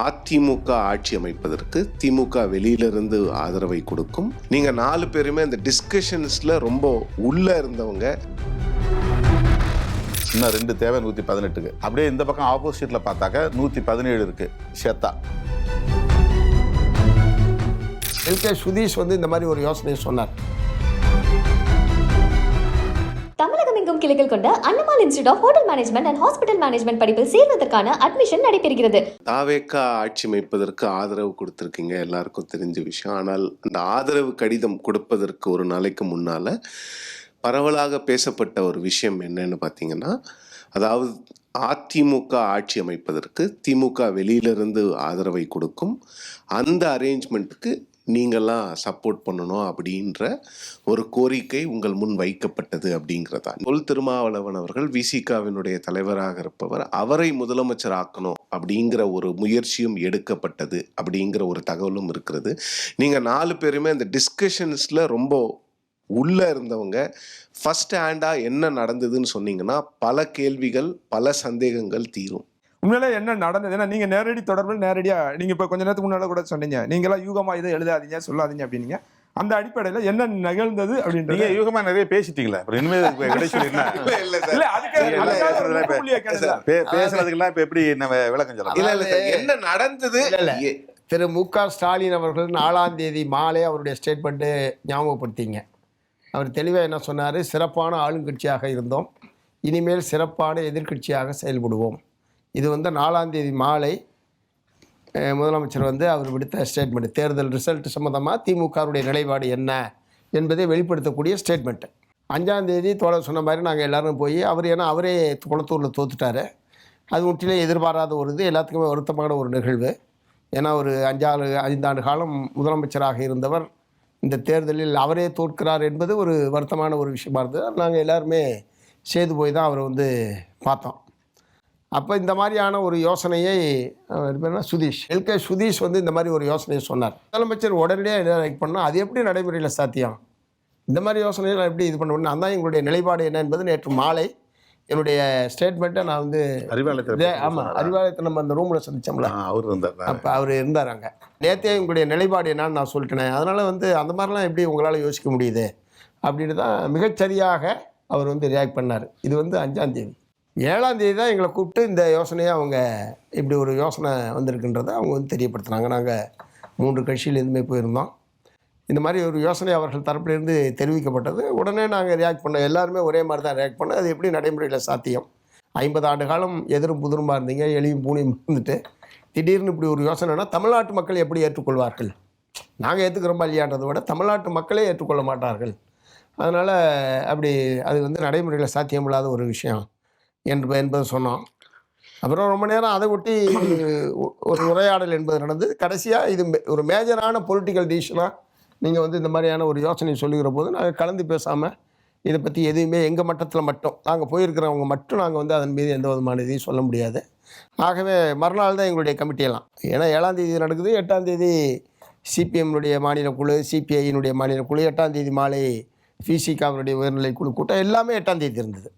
அதிமுக ஆட்சி அமைப்பதற்கு திமுக வெளியிலிருந்து ஆதரவை கொடுக்கும். நீங்க 4 பேருமே இந்த டிஸ்கஷன்ஸ்ல ரொம்ப உள்ள இருந்தவங்க. இன்னும் 2 தேவை 118க்கு. அப்படியே இந்த பக்கம் ஆப்போசிட்ல பார்த்தாக்க 117 இருக்கு சேத்தா. எல்கே சுதீஷ் இந்த மாதிரி ஒரு யோசனையை சொன்னார். தமிழகம் எங்கும் கிளைகள் கொண்ட Annamalai institute of hotel management and hospital management படிப்பில் சேர்வதற்கான அட்மிஷன் நடைபெறுகிறது. தாவேக்கா ஆட்சி அமைப்பதற்கு ஆதரவு கொடுத்திருக்கீங்க, எல்லாருக்கும் தெரிஞ்ச விஷயம். ஆனால் அந்த ஆதரவு கடிதம் கொடுப்பதற்கு ஒரு நாளைக்கு முன்னால பரவலாக பேசப்பட்ட ஒரு விஷயம் என்னன்னு பார்த்தீங்கன்னா, அதாவது அதிமுக ஆட்சி அமைப்பதற்கு திமுக வெளியிலிருந்து ஆதரவை கொடுக்கும், அந்த அரேஞ்ச்மெண்ட்டுக்கு நீங்கள்லாம் சப்போர்ட் பண்ணணும் அப்படின்ற ஒரு கோரிக்கை உங்கள் முன் வைக்கப்பட்டது அப்படிங்கிறதா. தொல் திருமாவளவன் அவர்கள் விசிகாவினுடைய தலைவராக இருப்பவர், அவரை முதலமைச்சர் ஆக்கணும் அப்படிங்கிற ஒரு முயற்சியும் எடுக்கப்பட்டது அப்படிங்கிற ஒரு தகவலும் இருக்கிறது. நீங்கள் 4 பேருமே அந்த டிஸ்கஷன்ஸில் ரொம்ப உள்ள இருந்தவங்க. ஃபர்ஸ்ட் ஹேண்டா என்ன நடந்ததுன்னு சொன்னீங்கன்னா பல கேள்விகள், பல சந்தேகங்கள் தீரும். உண்மையிலே என்ன நடந்தது? ஏன்னா நீங்க நேரடி தொடர்பில் நேரடியாக நீங்க இப்போ கொஞ்ச நேரத்துக்கு முன்னால கூட சொன்னீங்க, நீங்களாம் யூகமா இதை எழுதாதீங்க சொல்லாதீங்க அப்படின்னீங்க. அந்த அடிப்படையில் என்ன நிகழ்ந்தது அப்படின்னு நீங்க யூகமா நிறைய பேசிட்டீங்களா? பேசுறதுக்கெல்லாம் இப்ப எப்படி விளக்கம் சொல்லலாம்? என்ன நடந்தது? திரு மு.க. ஸ்டாலின் அவர்கள் 4ஆம் தேதி மாலை அவருடைய ஸ்டேட்மெண்ட்டு ஞாபகப்படுத்திங்க. அவர் தெளிவாக என்ன சொன்னார்? சிறப்பான ஆளுங்கட்சியாக இருந்தோம், இனிமேல் சிறப்பான எதிர்க்கட்சியாக செயல்படுவோம். இது 4ஆம் தேதி மாலை முதலமைச்சர் அவர் விடுத்த ஸ்டேட்மெண்ட். தேர்தல் ரிசல்ட் சம்மந்தமாக திமுகவுடைய நிலைப்பாடு என்ன என்பதை வெளிப்படுத்தக்கூடிய ஸ்டேட்மெண்ட்டு. 5ஆம் தேதி தோழர் சொன்ன மாதிரி நாங்கள் எல்லோரும் போய் அவரே குளத்தூரில் தோத்துட்டார். அது முற்றிலும் எதிர்பாராத ஒரு இது, எல்லாத்துக்குமே வருத்தமான ஒரு நிகழ்வு. ஏன்னா ஒரு 5 ஆண்டு காலம் முதலமைச்சராக இருந்தவர் இந்த தேர்தலில் அவரே தோற்கிறார் என்பது ஒரு வருத்தமான ஒரு விஷயமா இருந்தது. நாங்கள் எல்லாருமே சேர்ந்து போய் தான் அவரை பார்த்தோம். அப்போ இந்த மாதிரியான ஒரு யோசனையை சுதீஷ் எல்கே சுதீஷ் இந்த மாதிரி ஒரு யோசனையை சொன்னார். முதலமைச்சர் உடனடியாக ரியாக்ட் பண்ணால் அது எப்படி நடைமுறையில் சாத்தியம்? இந்த மாதிரி யோசனைகள் எப்படி இது பண்ண? நான் தான் எங்களுடைய நிலைப்பாடு என்ன என்பது நேற்று மாலை என்னுடைய ஸ்டேட்மெண்ட்டை நான் அறிவாலயத்தில் நம்ம அந்த ரூமில் சந்தித்தோம்ல, அவர் இருந்தார். அப்போ அவர் இருந்தார் அங்கே. நேற்றே உங்களுடைய நிலைப்பாடு என்னான்னு நான் சொல்லிட்டேன். அதனால் அந்த மாதிரிலாம் எப்படி உங்களால் யோசிக்க முடியுது அப்படின்னு தான் மிகச்சரியாக அவர் ரியாக்ட் பண்ணார். இது 5ஆம் தேதி. 7ஆம் தேதி தான் எங்களை கூப்பிட்டு இந்த யோசனையை அவங்க இப்படி ஒரு யோசனை வந்திருக்குன்றதை அவங்க தெரியப்படுத்துனாங்க. நாங்கள் 3 கட்சியிலேருந்துமே போயிருந்தோம். இந்த மாதிரி ஒரு யோசனை அவர்கள் தரப்பிலிருந்து தெரிவிக்கப்பட்டது. உடனே நாங்கள் ரியாக்ட் பண்ணோம். எல்லாருமே ஒரே மாதிரி தான் ரியாக்ட் பண்ணோம். அது எப்படி நடைமுறையில் சாத்தியம்? 50 ஆண்டு காலம் எதிரும் புதிருமா இருந்தீங்க, எலியும் பூனையும் இருந்துட்டு திடீர்னு இப்படி ஒரு யோசனைனா தமிழ்நாட்டு மக்கள் எப்படி ஏற்றுக்கொள்வார்கள்? நாங்கள் ஏற்றுக்கிறோமா இல்லையான்றதை விட தமிழ்நாட்டு மக்களே ஏற்றுக்கொள்ள மாட்டார்கள். அதனால் அப்படி அது நடைமுறையில் சாத்தியமில்லாத ஒரு விஷயம் என்பதை சொன்னோம். அப்புறம் ரொம்ப நேரம் அதை ஒட்டி ஒரு உரையாடல் என்பது நடந்தது. கடைசியாக இது ஒரு மேஜரான பொலிட்டிக்கல் டிசிஷனாக நீங்கள் இந்த மாதிரியான ஒரு யோசனை சொல்லுகிற போது நாங்கள் கலந்து பேசாமல் இதை பற்றி எதுவுமே எங்கள் மட்டத்தில் மட்டும் நாங்கள் போயிருக்கிறவங்க மட்டும் நாங்கள் அதன் மீது எந்த விதமான இதையும் சொல்ல முடியாது. ஆகவே மறுநாள் தான் எங்களுடைய கமிட்டியெல்லாம், ஏன்னா 7ஆம் தேதி நடக்குது, 8ஆம் தேதி சிபிஎம்னுடைய மாநில குழு, சிபிஐயினுடைய மாநில குழு, 8ஆம் தேதி மாலை விசிகாவினுடைய உயர்நிலை குழு கூட்டம் எல்லாமே 8ஆம் தேதி இருந்தது.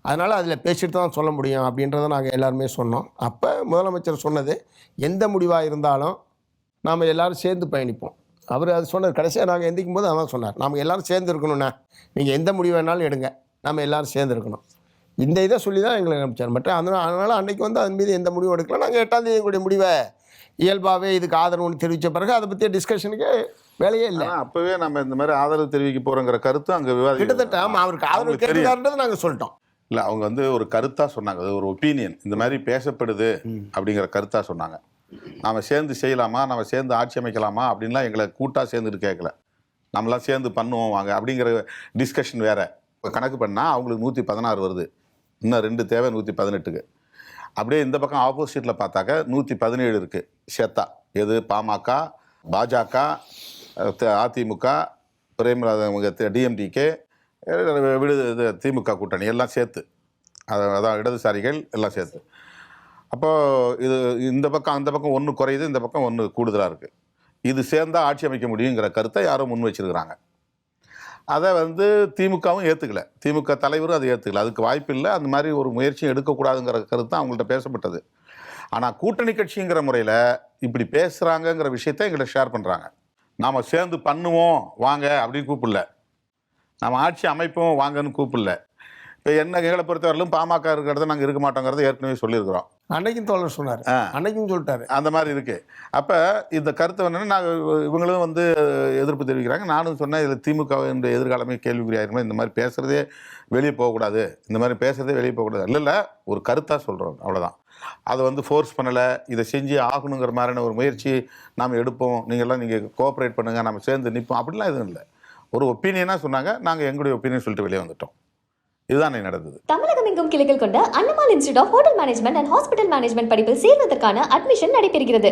அதனால் அதில் பேசிட்டு தான் சொல்ல முடியும் அப்படின்றத நாங்கள் எல்லாருமே சொன்னோம். அப்போ முதலமைச்சர் சொன்னது, எந்த முடிவாக இருந்தாலும் நாம் எல்லோரும் சேர்ந்து பயணிப்போம். அவர் அது சொன்னார். கடைசியாக நாங்கள் எந்திக்கும் போது அதான் சொன்னார், நாம் எல்லோரும் சேர்ந்து இருக்கணும்ண்ணா, நீங்கள் எந்த முடிவு வேணாலும் எடுங்க, நம்ம எல்லோரும் சேர்ந்து இருக்கணும். இந்த இதை சொல்லி தான் எங்களை அனுப்பிச்சார். அதனால் அன்றைக்கி அதன் மீது எந்த முடிவும் எடுக்கலாம். நாங்கள் 8ஆம் தேதி எங்களுடைய முடிவை இயல்பாகவே இதுக்கு ஆதரவுன்னு தெரிவித்த பிறகு அதை பற்றிய டிஸ்கஷனுக்கு வேலையே இல்லை. அப்போவே நம்ம இந்த மாதிரி ஆதரவு தெரிவிக்க போகிறோங்கிற கருத்து அங்கே விவாதி கிட்டத்தட்ட அவருக்கு ஆதரவு கேட்குறாருன்றது நாங்கள் சொல்லிட்டோம். இல்லை, அவங்க ஒரு கருத்தாக சொன்னாங்க, அது ஒரு ஒப்பீனியன், இந்த மாதிரி பேசப்படுது அப்படிங்கிற கருத்தாக சொன்னாங்க. நாம் சேர்ந்து செய்யலாமா, நம்ம சேர்ந்து ஆட்சி அமைக்கலாமா அப்படின்லாம் எங்களை கூட்டாக சேர்ந்துட்டு கேட்கல. நம்மளாம் சேர்ந்து பண்ணுவோம் வாங்க அப்படிங்கிற டிஸ்கஷன் வேறு. இப்போ கணக்கு பண்ணால் அவங்களுக்கு 116 வருது, இன்னும் 2 தேவை 118க்கு. அப்படியே இந்த பக்கம் ஆப்போசிட்டில் பார்த்தாக்க 117 இருக்குது சேத்தா. எது? பாமக, பாஜக, அதிமுக, பிரேமராஜ, டிஎம்டிகே, திமுக கூட்டணி எல்லாம் சேர்த்து, அதான் இடதுசாரிகள் எல்லாம் சேர்த்து. அப்போது இது இந்த பக்கம் அந்த பக்கம் 1 குறையுது, இந்த பக்கம் 1 கூடுதலாக இருக்குது. இது சேர்ந்தால் ஆட்சி அமைக்க முடியுங்கிற கருத்தை யாரும் முன் வச்சிருக்கிறாங்க. அதை திமுகவும் ஏற்றுக்கல, திமுக தலைவரும் அதை ஏற்றுக்கல. அதுக்கு வாய்ப்பு இல்லை, அந்த மாதிரி ஒரு முயற்சியும் எடுக்கக்கூடாதுங்கிற கருத்து அவங்கள்ட்ட பேசப்பட்டது. ஆனால் கூட்டணி கட்சிங்கிற முறையில் இப்படி பேசுகிறாங்கங்கிற விஷயத்த எங்களை ஷேர் பண்ணுறாங்க. நாம் சேர்ந்து பண்ணுவோம் வாங்க அப்படின்னு கூப்பிடல, நம்ம ஆட்சி அமைப்போம் வாங்கன்னு கூப்பிடல. இப்போ என்ன எங்களை பொறுத்தவரையிலும் பாமக இருக்கிறத நாங்கள் இருக்க மாட்டோங்கிறத ஏற்கனவே சொல்லியிருக்கிறோம். அன்னைக்கும் தோழர் சொன்னார், அன்னைக்கும் சொல்லிட்டாரு. அந்த மாதிரி இருக்குது. அப்போ இந்த கருத்தை என்னென்னா நாங்கள் இவங்களும் வந்து எதிர்ப்பு தெரிவிக்கிறாங்க. நானும் சொன்னேன், இதில் திமுக இந்த எதிர்காலமே கேள்விக்குறியாயிருக்கணும், இந்த மாதிரி பேசுகிறதே வெளியே போகக்கூடாது, இந்த மாதிரி பேசுகிறதே வெளியே போகக்கூடாது. இல்லை ஒரு கருத்தாக சொல்கிறோம், அவ்வளோதான். அதை வந்து ஃபோர்ஸ் பண்ணலை, இதை செஞ்சு ஆகணுங்கிற மாதிரியான ஒரு முயற்சி நாம் எடுப்போம், நீங்கள் கோஆப்ரேட் பண்ணுங்கள், நம்ம சேர்ந்து நிற்போம், அப்படிலாம் எதுவும் இல்லை. ஒரு ஒப்பீனியனாக சொன்னாங்க, நாங்கள் எங்களுடைய ஒப்பீனியன் சொல்லிட்டு வெளியே வந்துட்டோம். இதுதான் நடந்தது. தமிழகம் எங்கும் கிளைகள் கொண்ட Annamalai institute of hotel management and hospital management படிப்பில் சேர்வதற்கான அட்மிஷன் நடைபெறுகிறது.